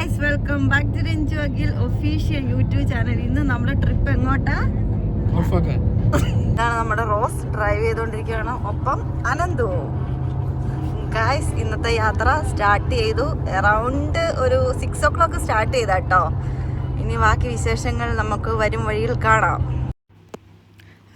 Guys, welcome back to Ranju Akhil official YouTube channel. ഇന്ന് നമ്മുടെ trip എങ്ങോട്ടാ? ഇതാണ് നമ്മുടെ റോസ് ഡ്രൈവ് ചെയ്തുകൊണ്ടിരിക്കുകയാണ്, ഒപ്പം അനന്തു. ഗൈസ്, ഇന്നത്തെ യാത്ര സ്റ്റാർട്ട് ചെയ്തു. അറൗണ്ട് ഒരു 6 o'clock സ്റ്റാർട്ട് ചെയ്താട്ടോ. ഇനി ബാക്കി വിശേഷങ്ങൾ നമുക്ക് വരും വഴിയിൽ കാണാം.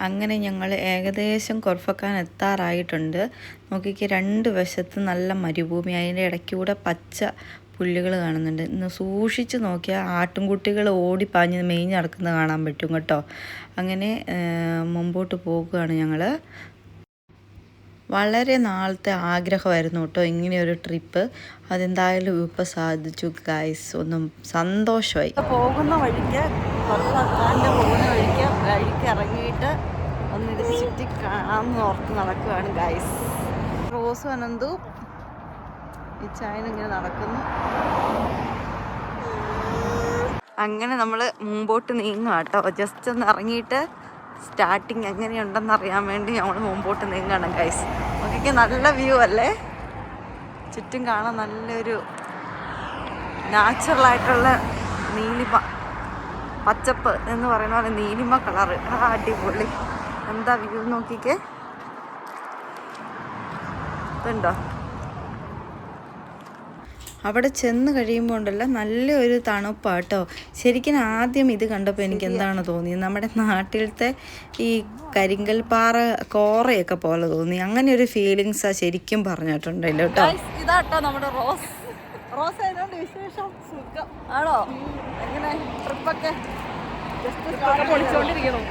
അങ്ങനെ ഞങ്ങൾ ഏകദേശം കൊർഫക്കാൻ എത്താറായിട്ടുണ്ട്. നോക്കിക്ക്, രണ്ട് വശത്ത് നല്ല മരുഭൂമി, അതിൻ്റെ ഇടയ്ക്കൂടെ പച്ച പുല്ലുകൾ കാണുന്നുണ്ട്. ഇന്ന് സൂക്ഷിച്ച് നോക്കിയാൽ ആട്ടിൻകുട്ടികൾ ഓടിപ്പാഞ്ഞ് മേഞ്ഞ് നടക്കുന്നത് കാണാൻ പറ്റും കേട്ടോ. അങ്ങനെ മുമ്പോട്ട് പോകുകയാണ് ഞങ്ങൾ. വളരെ നാളത്തെ ആഗ്രഹമായിരുന്നു കേട്ടോ ഇങ്ങനെയൊരു ട്രിപ്പ്. അതെന്തായാലും ഇപ്പോൾ സാധിച്ചു ഗൈസ്. ഒന്നും സന്തോഷമായി. പോകുന്ന വഴിക്ക് വഴിക്ക് ഇറങ്ങിയിട്ട് ഒന്നിത് ചുറ്റി കാണാമെന്ന് ഓർത്ത് നടക്കുകയാണ് ഗൈസ്. റോസും അനന്തു ഈ ചായനിങ്ങനെ നടക്കുന്നു. അങ്ങനെ നമ്മൾ മുമ്പോട്ട് നീങ്ങുക കേട്ടോ. ജസ്റ്റ് ഒന്ന് ഇറങ്ങിയിട്ട് സ്റ്റാർട്ടിങ് എങ്ങനെയുണ്ടെന്ന് അറിയാൻ വേണ്ടി നമ്മൾ മുമ്പോട്ട് നീങ്ങണം ഗൈസ്. നോക്കിക്ക്, നല്ല വ്യൂ അല്ലേ? ചുറ്റും കാണാൻ നല്ലൊരു നാച്ചുറലായിട്ടുള്ള നീലിമ, പച്ചപ്പ് എന്ന് പറയുന്ന പോലെ നീലിമ കളറ്. അടിപൊളി. എന്താ വ്യൂ നോക്കിക്കേ, ഇതുണ്ടോ? അവിടെ ചെന്ന് കഴിയുമ്പോൾ ഉണ്ടല്ലോ നല്ലൊരു തണുപ്പാട്ടോ. ശരിക്കും ആദ്യം ഇത് കണ്ടപ്പോൾ എനിക്ക് എന്താണ് തോന്നിയത്, നമ്മുടെ നാട്ടിലത്തെ ഈ കരിങ്കൽ പാറ കോറയൊക്കെ പോലെ തോന്നി. അങ്ങനെ ഒരു ഫീലിങ്സാണ് ശരിക്കും പറഞ്ഞിട്ടുണ്ടല്ലോ കേട്ടോ. ഇതാട്ടോ നമ്മുടെ റോസ്. റോസ് ആയതുകൊണ്ട് വിശേഷം സുഖം ആണോ? എങ്ങനെ ട്രിപ്പൊക്കെ പൊളിച്ചോണ്ടിരിക്കണം.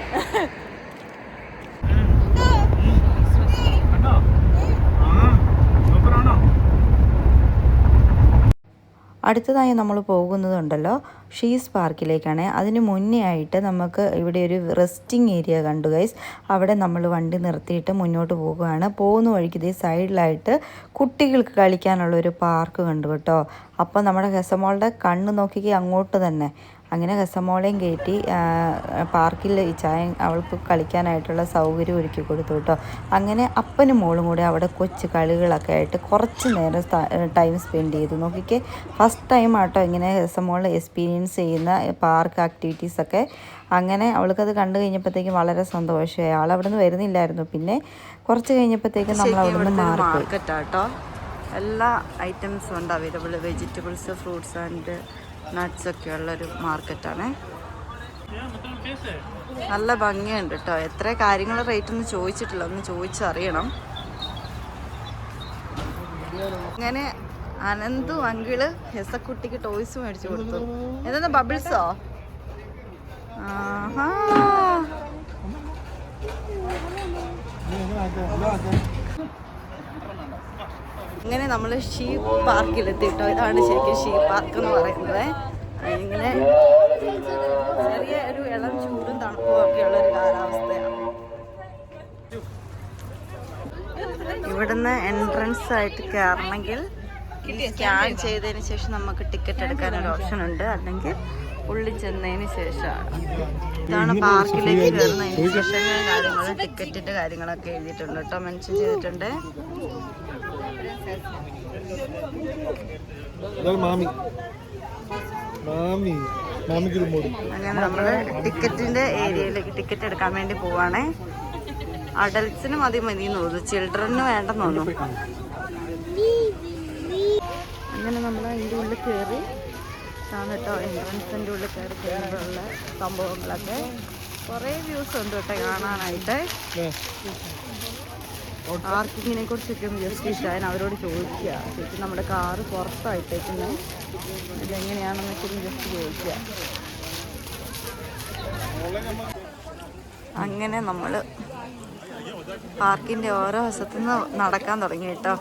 അടുത്തതായി നമ്മൾ പോകുന്നതുണ്ടല്ലോ ഷീസ് പാർക്കിലേക്കാണ്. അതിന് മുന്നേ ആയിട്ട് നമുക്ക് ഇവിടെ ഒരു റെസ്റ്റിംഗ് ഏരിയ കണ്ടു ഗൈസ്. അവിടെ നമ്മൾ വണ്ടി നിർത്തിയിട്ട് മുന്നോട്ട് പോകുകയാണ്. പോകുന്ന വഴിക്ക് ഇതേ സൈഡിലായിട്ട് കുട്ടികൾക്ക് കളിക്കാനുള്ളൊരു പാർക്ക് കണ്ടു കേട്ടോ. അപ്പോൾ നമ്മുടെ ഹെസമോളുടെ കണ്ണ് നോക്കിക്ക് അങ്ങോട്ട് തന്നെ. അങ്ങനെ ഹെസമോളെയും കയറ്റി പാർക്കിൽ ഈ ചായ അവൾക്ക് കളിക്കാനായിട്ടുള്ള സൗകര്യം ഒരുക്കി കൊടുത്തു കേട്ടോ. അങ്ങനെ അപ്പനും മോളും കൂടെ അവിടെ കൊച്ചു കളികളൊക്കെ ആയിട്ട് കുറച്ച് നേരം ടൈം സ്പെൻഡ് ചെയ്തു. നോക്കിക്കേ, ഫസ്റ്റ് ടൈം ആട്ടോ ഇങ്ങനെ ഹെസമോൾ എക്സ്പീരിയൻസ് ചെയ്യുന്ന പാർക്ക് ആക്ടിവിറ്റീസൊക്കെ. അങ്ങനെ അവൾക്കത് കണ്ടു കഴിഞ്ഞപ്പോഴത്തേക്കും വളരെ സന്തോഷമായി. ആളവിടെ നിന്ന് വരുന്നില്ലായിരുന്നു. പിന്നെ കുറച്ച് കഴിഞ്ഞപ്പോഴത്തേക്കും നമ്മൾ അവിടെ നിന്ന് മാർക്കറ്റാട്ടോ. എല്ലാ ഐറ്റംസും ഉണ്ട് available. Vegetables, fruits and nuts ഒക്കെ ഉള്ളൊരു മാർക്കറ്റാണ്. നല്ല ഭംഗിയുണ്ട് കേട്ടോ. എത്ര കാര്യങ്ങൾ റേറ്റ് ഒന്നും ചോദിച്ചിട്ടില്ല, ഒന്ന് ചോദിച്ചറിയണം. അങ്ങനെ അനന്തു അങ്കിള് ഹെസക്കുട്ടിക്ക് ടോയ്സ് മേടിച്ചു കൊടുത്തു. എന്താ ബബിൾസോ? ആഹാ, അങ്ങനെ നമ്മൾ ഷീപ്പ് പാർക്കിലെത്തിട്ടോ. ഇതാണ് ശരിക്കും ഷീപ്പ് പാർക്ക് എന്ന് പറയുന്നത്. ഇങ്ങനെ ചെറിയ ഒരു ഇളം ചൂടും തണുപ്പും ഒക്കെയുള്ളൊരു കാലാവസ്ഥയാണ്. ഇവിടുന്ന് എൻട്രൻസ് ആയിട്ട് കയറണമെങ്കിൽ സ്കാൻ ചെയ്തതിന് ശേഷം നമുക്ക് ടിക്കറ്റ് എടുക്കാനൊരു ഓപ്ഷൻ ഉണ്ട്, അല്ലെങ്കിൽ ഉള്ളിൽ ചെന്നതിന് ശേഷമാണ്. ഇതാണ് പാർക്കിലേക്ക് കയറുന്ന ഇൻസ്ട്രക്ഷനും കാര്യങ്ങളും ടിക്കറ്റിൻ്റെ കാര്യങ്ങളൊക്കെ എഴുതിയിട്ടുണ്ട് കേട്ടോ, മെൻഷൻ ചെയ്തിട്ടുണ്ട്. അങ്ങനെ നമ്മള് ടിക്കറ്റിന്റെ ഏരിയയിലേക്ക് ടിക്കറ്റ് എടുക്കാൻ വേണ്ടി പോവാണേ. അഡൽട്സിന് മതി തോന്നുന്നു, ചിൽഡ്രന് വേണ്ടെന്ന് തോന്നുന്നു. അങ്ങനെ നമ്മൾ അതിൻ്റെ ഉള്ളിൽ കയറി കേട്ടോ. എൻട്രൻസിൻ്റെ ഉള്ളിൽ കയറി കഴിയുമ്പോഴുള്ള സംഭവങ്ങളൊക്കെ കുറേ വ്യൂസ് ഉണ്ട് കേട്ടോ കാണാനായിട്ട്. പാർക്കിങ്ങിനെ കുറിച്ചൊക്കെ ജസ്റ്റ് ഇഷ്ടമായി അവരോട് ചോദിക്കുക. ശരിക്കും നമ്മുടെ കാറ് പുറത്തായിട്ടേക്കുന്നത് ഇതെങ്ങനെയാണെന്ന് വെച്ചാൽ ജസ്റ്റ് ചോദിക്കുക. അങ്ങനെ നമ്മൾ പാർക്കിൻ്റെ ഓരോ വശത്തുനിന്ന് നടക്കാൻ തുടങ്ങി കേട്ടോ.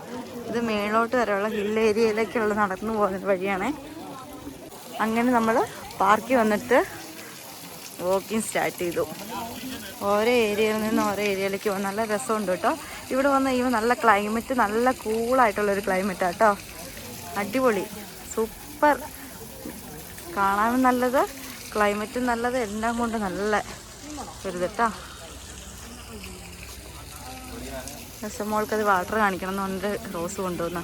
ഇത് മേളോട്ട് വരെയുള്ള ഹിൽ ഏരിയയിലേക്കുള്ള നടന്നു പോകുന്ന വഴിയാണേ. അങ്ങനെ നമ്മൾ പാർക്കിൽ വന്നിട്ട് വാക്കിംഗ് സ്റ്റാർട്ട് ചെയ്തു. ഓരോ ഏരിയയിൽ നിന്ന് ഓരോ ഏരിയയിലേക്ക് പോകും. നല്ല രസമുണ്ട് കേട്ടോ. ഇവിടെ വന്ന് കഴിയുമ്പോൾ നല്ല ക്ലൈമറ്റ്, നല്ല കൂളായിട്ടുള്ളൊരു ക്ലൈമറ്റാണ് കേട്ടോ. അടിപൊളി, സൂപ്പർ. കാണാനും നല്ലത്, ക്ലൈമറ്റും നല്ലത്, എല്ലാം കൊണ്ട് നല്ല ഒരു കേട്ടോ. പക്ഷെ മോൾക്കത് വാട്ടർ കാണിക്കണം എന്ന് പറഞ്ഞിട്ട് റോസ് കൊണ്ടുവന്ന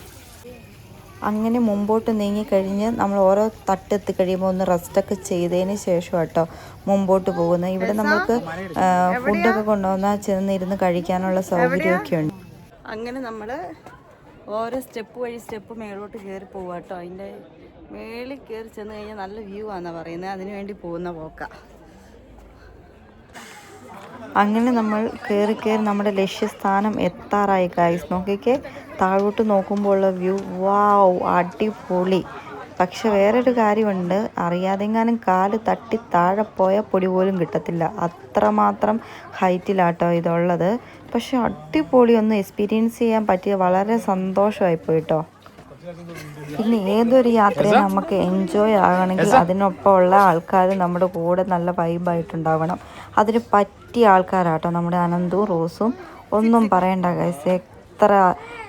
അങ്ങനെ മുമ്പോട്ട് നീങ്ങിക്കഴിഞ്ഞ് നമ്മൾ ഓരോ തട്ടെത്തി കഴിയുമ്പോൾ ഒന്ന് റെസ്റ്റൊക്കെ ചെയ്തതിന് ശേഷം കേട്ടോ മുമ്പോട്ട് പോകുന്നത്. ഇവിടെ നമുക്ക് ഫുഡൊക്കെ കൊണ്ടുവന്നാൽ ചെന്നിരുന്ന് കഴിക്കാനുള്ള സൗകര്യമൊക്കെ ഉണ്ട്. അങ്ങനെ നമ്മൾ ഓരോ സ്റ്റെപ്പ് വഴി സ്റ്റെപ്പ് മേലോട്ട് കയറി പോവുക കേട്ടോ. അതിൻ്റെ മേളിൽ കയറി ചെന്ന് കഴിഞ്ഞാൽ നല്ല വ്യൂ ആണെന്നാണ് പറയുന്നത്. അതിന് വേണ്ടി പോകുന്ന പോക്ക. അങ്ങനെ നമ്മൾ കയറി നമ്മുടെ ലക്ഷ്യസ്ഥാനം എത്താറായി ഗൈസ്. നോക്കിക്കേ, താഴോട്ട് നോക്കുമ്പോൾ ഉള്ള വ്യൂ വാവ്, അടിപൊളി. പക്ഷെ വേറൊരു കാര്യമുണ്ട്, അറിയാതെങ്ങാനും കാല് തട്ടി താഴെ പോയ പൊടി പോലും കിട്ടത്തില്ല, അത്രമാത്രം ഹൈറ്റിലാട്ടോ ഇതുള്ളത്. പക്ഷെ അടിപൊളി, ഒന്ന് എക്സ്പീരിയൻസ് ചെയ്യാൻ പറ്റിയ വളരെ സന്തോഷമായിപ്പോയി കേട്ടോ. പിന്നെ ഏതൊരു യാത്രയും നമുക്ക് എൻജോയ് ആകണമെങ്കിൽ അതിനൊപ്പമുള്ള ആൾക്കാർ നമ്മുടെ കൂടെ നല്ല വൈബായിട്ടുണ്ടാവണം. അതിന് പറ്റിയ ആൾക്കാരാട്ടോ നമ്മുടെ അനന്തും റോസും. ഒന്നും പറയണ്ട ഗൈസ്, എത്ര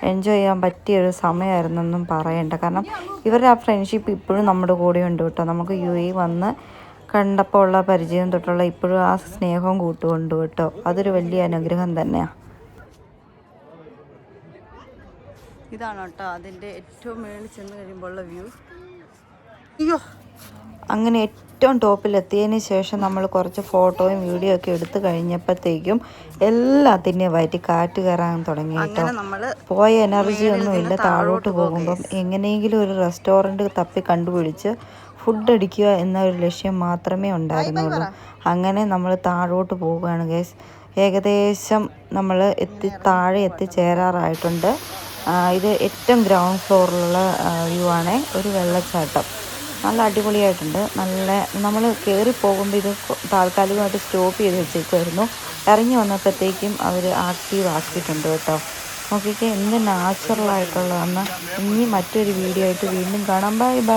എൻജോയ് ചെയ്യാൻ പറ്റിയൊരു സമയമായിരുന്നെന്നും പറയണ്ട. കാരണം ഇവരുടെ ആ ഫ്രണ്ട്ഷിപ്പ് ഇപ്പോഴും നമ്മുടെ കൂടെ ഉണ്ട് കേട്ടോ. നമുക്ക് UAE വന്ന് കണ്ടപ്പോൾ ഉള്ള പരിചയം തൊട്ടുള്ള ഇപ്പോഴും ആ സ്നേഹവും കൂട്ടുകൊണ്ട് കേട്ടോ. അതൊരു വലിയ അനുഗ്രഹം തന്നെയാണ്. ഇതാണ് കേട്ടോ അതിൻ്റെ ഏറ്റവും മേളിൽ ചെന്ന് കഴിയുമ്പോൾ ഉള്ള വ്യൂ. അയ്യോ, അങ്ങനെ ഏറ്റവും ടോപ്പിലെത്തിയതിന് ശേഷം നമ്മൾ കുറച്ച് ഫോട്ടോയും വീഡിയോ ഒക്കെ എടുത്തു കഴിഞ്ഞപ്പോഴത്തേക്കും എല്ലാത്തിൻ്റെയും വയറ്റി കാറ്റ് കയറാൻ തുടങ്ങി കേട്ടോ. പോയ എനർജി ഒന്നുമില്ല. താഴോട്ട് പോകുമ്പം എങ്ങനെയെങ്കിലും ഒരു റെസ്റ്റോറൻറ്റ് തപ്പി കണ്ടുപിടിച്ച് ഫുഡ് അടിക്കുക എന്ന ഒരു ലക്ഷ്യം മാത്രമേ ഉണ്ടായിരുന്നുള്ളൂ. അങ്ങനെ നമ്മൾ താഴോട്ട് പോവുകയാണ് ഗൈസ്. ഏകദേശം നമ്മൾ താഴെ എത്തിച്ചേരാറായിട്ടുണ്ട്. ഇത് ഏറ്റവും ഗ്രൗണ്ട് ഫ്ലോറിലുള്ള വ്യൂ ആണ്. ഒരു വെള്ളച്ചാട്ടം നല്ല അടിപൊളിയായിട്ടുണ്ട്. നല്ല നമ്മൾ കയറി പോകുമ്പോൾ ഇത് താൽക്കാലികമായിട്ട് സ്റ്റോപ്പ് ചെയ്ത് വെച്ചേക്കുമായിരുന്നു. ഇറങ്ങി വന്നപ്പോഴത്തേക്കും അവർ ആക്റ്റീവ് ആക്കിയിട്ടുണ്ട് കേട്ടോ. നോക്കിക്കേ, എന്ത് നാച്ചുറലായിട്ടുള്ളതെന്ന്. ഇനി മറ്റൊരു വീഡിയോ ആയിട്ട് വീണ്ടും കാണാം. Bye bye.